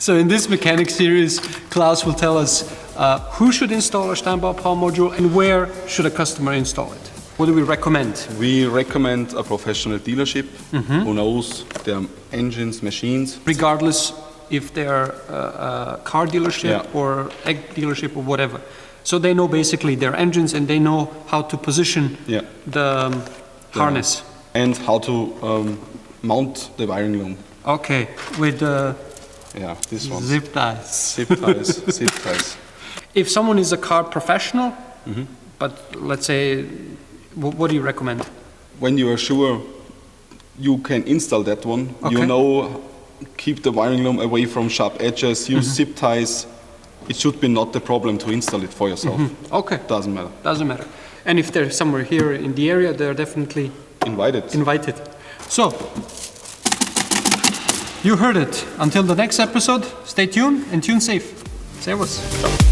So in this mechanic series, Klaus will tell us who should install a Steinbauer power module and where should a customer install it. What do we recommend? We recommend a professional dealership who knows their engines, machines. Regardless if they're a car dealership or egg dealership or whatever. So they know basically their engines and they know how to position the harness. And how to mount the wiring loom. Okay, with this one. zip ties. Zip ties. If someone is a car professional, but let's say, what do you recommend? When you are sure you can install that one, you know, keep the wiring loom away from sharp edges, use zip ties. It should be not the problem to install it for yourself. Okay. Doesn't matter. Doesn't matter. And if they're somewhere here in the area, they're definitely invited. So, you heard it. Until the next episode, stay tuned and tune safe. Servus. Ciao.